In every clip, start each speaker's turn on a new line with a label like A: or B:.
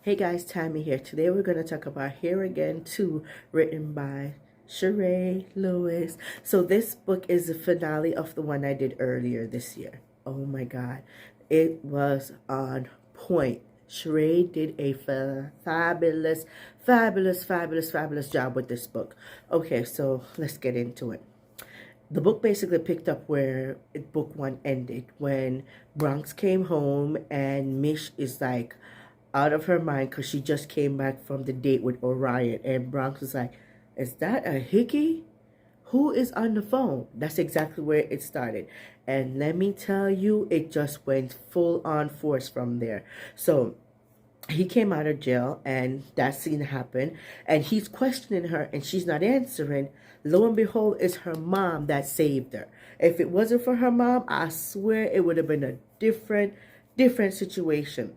A: Hey guys, Tammy here. Today we're going to talk about Here Again 2, written by Charae Lewis. So this book is the finale of the one I did earlier this year. Oh my god, it was on point. Charae did a fabulous job with this book. Okay, so let's get into it. The book basically picked up where book one ended, when Bronx came home and Mish is like out of her mind because she just came back from the date with Orion, and Bronx was like, is that a hickey? Who is on the phone? That's exactly where it started. And let me tell you, it just went full on force from there. So he came out of jail and that scene happened, and he's questioning her and she's not answering. Lo and behold, it's her mom that saved her. If it wasn't for her mom, I swear it would have been a different situation.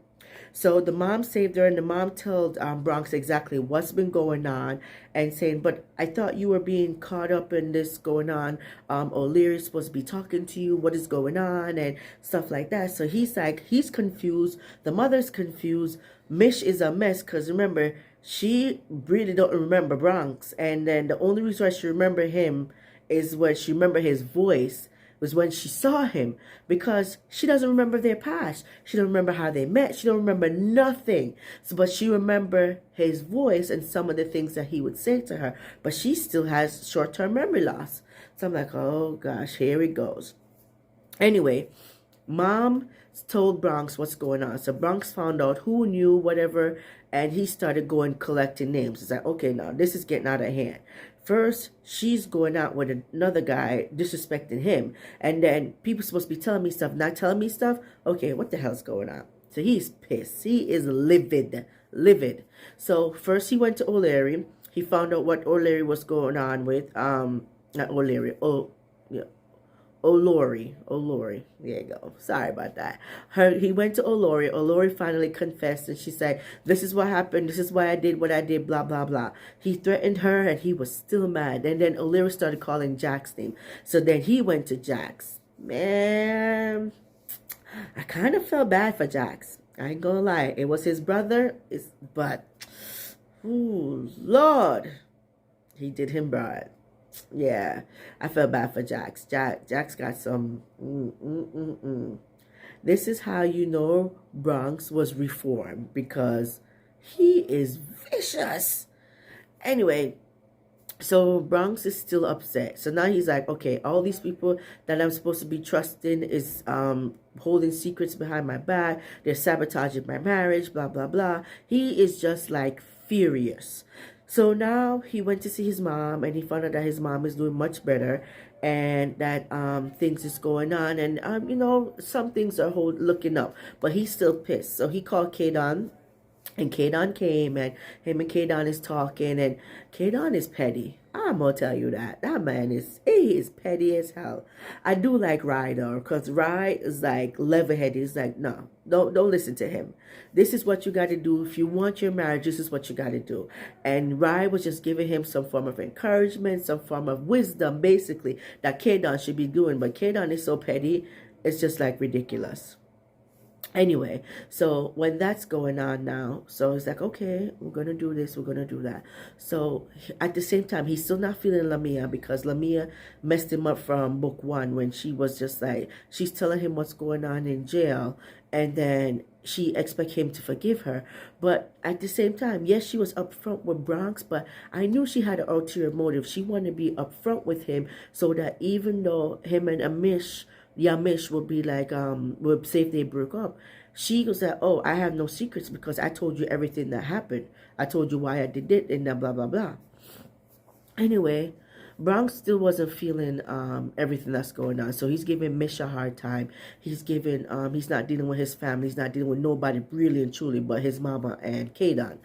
A: So the mom saved her, and the mom told Bronx exactly what's been going on, and saying, but I thought you were being caught up in this going on. O'Leary's supposed to be talking to you. What is going on? And stuff like that. So he's like, he's confused. The mother's confused. Mish is a mess because remember, she really don't remember Bronx. And then the only reason why she remember him is when she remember his voice was when she saw him, because she doesn't remember their past. She don't remember how they met. She don't remember nothing. So, but she remember his voice and some of the things that he would say to her. But she still has short-term memory loss. So I'm like, oh gosh, here it goes. Anyway, mom told Bronx what's going on. So Bronx found out who knew whatever, and he started going collecting names. It's like, okay, now this is getting out of hand. First, she's going out with another guy, disrespecting him. And then people supposed to be telling me stuff, not telling me stuff. Okay, what the hell's going on? So he's pissed. He is livid. So first he went to O'Leary. He found out what O'Leary was going on with, not O'Leary, O'Lory. There you go. Sorry about that. He went to O'Lory. O'Lory finally confessed, and she said, this is what happened. This is why I did what I did, blah, blah, blah. He threatened her, and he was still mad. And then O'Leary started calling Jack's name. So then he went to Jack's. Man, I kind of felt bad for Jack's. I ain't gonna lie. It was his brother, but, ooh, Lord, he did him bad. Yeah, I felt bad for Jax. Jax got some. This is how you know Bronx was reformed, because he is vicious. Anyway, so Bronx is still upset. So now he's like, okay, all these people that I'm supposed to be trusting is holding secrets behind my back. They're sabotaging my marriage, blah, blah, blah. He is just like furious. So now he went to see his mom, and he found out that his mom is doing much better, and that things is going on, and you know, some things are looking up, but he's still pissed. So he called Kadon, and Kadon came, and him and Kadon is talking, and Kadon is petty. I'm gonna tell you that. That man he is petty as hell. I do like Rye though, because Rye is like level-headed. He's like, no, don't listen to him. This is what you got to do. If you want your marriage, this is what you got to do. And Rye was just giving him some form of encouragement, some form of wisdom, basically, that Kadon should be doing. But Kadon is so petty, it's just like ridiculous. Anyway, so when that's going on now, so it's like, okay, we're going to do this, we're going to do that. So at the same time, he's still not feeling Lamia, because Lamia messed him up from book one, when she was just like, she's telling him what's going on in jail, and then she expect him to forgive her. But at the same time, yes, she was upfront with Bronx, but I knew she had an ulterior motive. She wanted to be upfront with him, so that even though him and Yamish would be like, would say if they broke up, she was like, oh, I have no secrets because I told you everything that happened. I told you why I did it, and blah, blah, blah. Anyway, Bronx still wasn't feeling everything that's going on. So he's giving Mish a hard time. He's giving, he's not dealing with his family. He's not dealing with nobody really and truly but his mama and Kadon.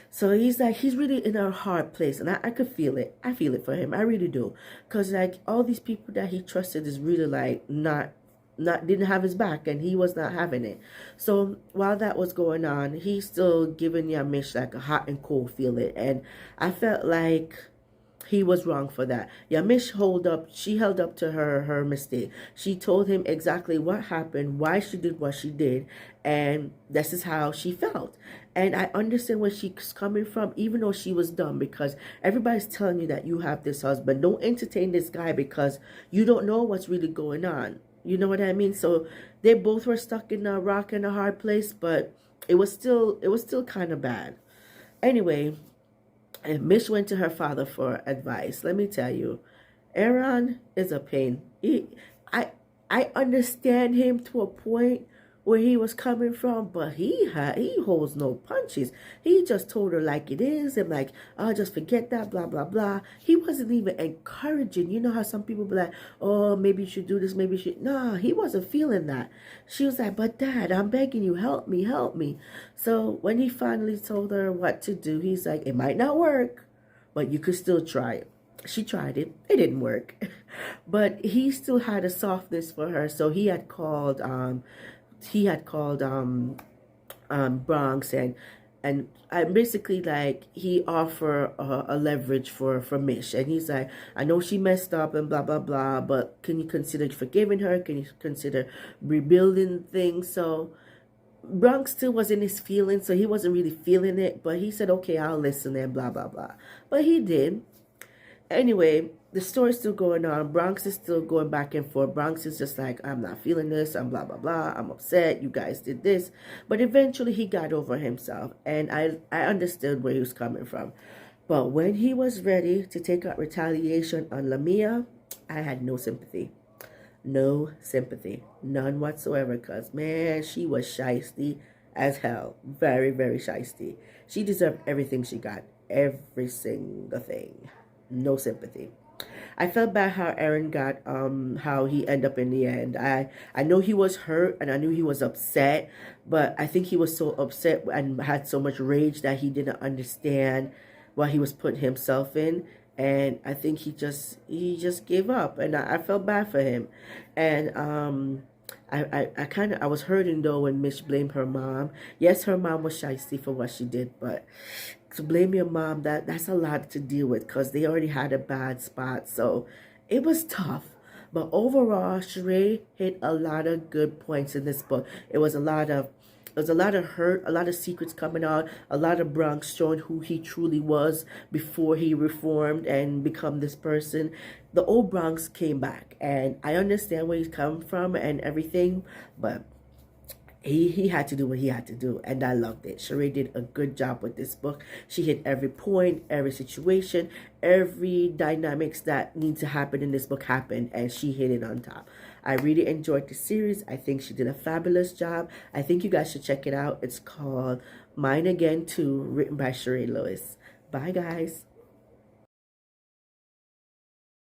A: So he's like, he's really in a hard place. And I could feel it. I feel it for him. I really do. Because like all these people that he trusted is really like didn't have his back, and he was not having it. So while that was going on, he's still giving Yamish like a hot and cold feeling. And I felt like he was wrong for that. Yamish she held up to her mistake. She told him exactly what happened, why she did what she did, and this is how she felt. And I understand where she's coming from, even though she was dumb, because everybody's telling you that you have this husband. Don't entertain this guy because you don't know what's really going on. You know what I mean? So they both were stuck in a rock and a hard place, but it was still kind of bad. Anyway, and Mish went to her father for advice. Let me tell you, Aaron is a pain. I I understand him to a point where he was coming from, but he holds no punches. He just told her like it is, and like, oh, just forget that, blah blah blah. He wasn't even encouraging. You know how some people be like, oh, maybe you should do this, maybe you should. Nah, he wasn't feeling that. She was like, but Dad, I'm begging you, help me, help me. So when he finally told her what to do, he's like, it might not work, but you could still try it. She tried it. It didn't work. But he still had a softness for her. So he had called Bronx, and I basically, like, he offered a leverage for Mish, and he's like, I know she messed up and blah blah blah, but can you consider forgiving her? Can you consider rebuilding things? So Bronx still was in his feelings, so he wasn't really feeling it, but he said, okay, I'll listen and blah blah blah. But he did. Anyway, the story's still going on. Bronx is still going back and forth. Bronx is just like, I'm not feeling this. I'm blah, blah, blah. I'm upset. You guys did this. But eventually he got over himself. And I understood where he was coming from. But when he was ready to take out retaliation on Lamia, I had no sympathy. No sympathy. None whatsoever. Because, man, she was shysty as hell. Very, very shysty. She deserved everything she got. Every single thing. No sympathy. I felt bad how Aaron got how he ended up in the end. I know he was hurt and I knew he was upset, but I think he was so upset and had so much rage that he didn't understand what he was putting himself in, and I think he just gave up, and I felt bad for him. And I was hurting though when Mish blamed her mom. Yes, her mom was shysty for what she did, but to blame your mom, that's a lot to deal with because they already had a bad spot. So it was tough. But overall, Charae hit a lot of good points in this book. It was a lot of hurt, a lot of secrets coming out, a lot of Bronx showing who he truly was before he reformed and become this person. The old Bronx came back, and I understand where he's come from and everything, but he had to do what he had to do, and I loved it. Charae did a good job with this book. She hit every point, every situation, every dynamics that need to happen in this book happened, and she hit it on top. I really enjoyed the series. I think she did a fabulous job. I think you guys should check it out. It's called Mine Again 2, written by Charae Lewis. Bye, guys.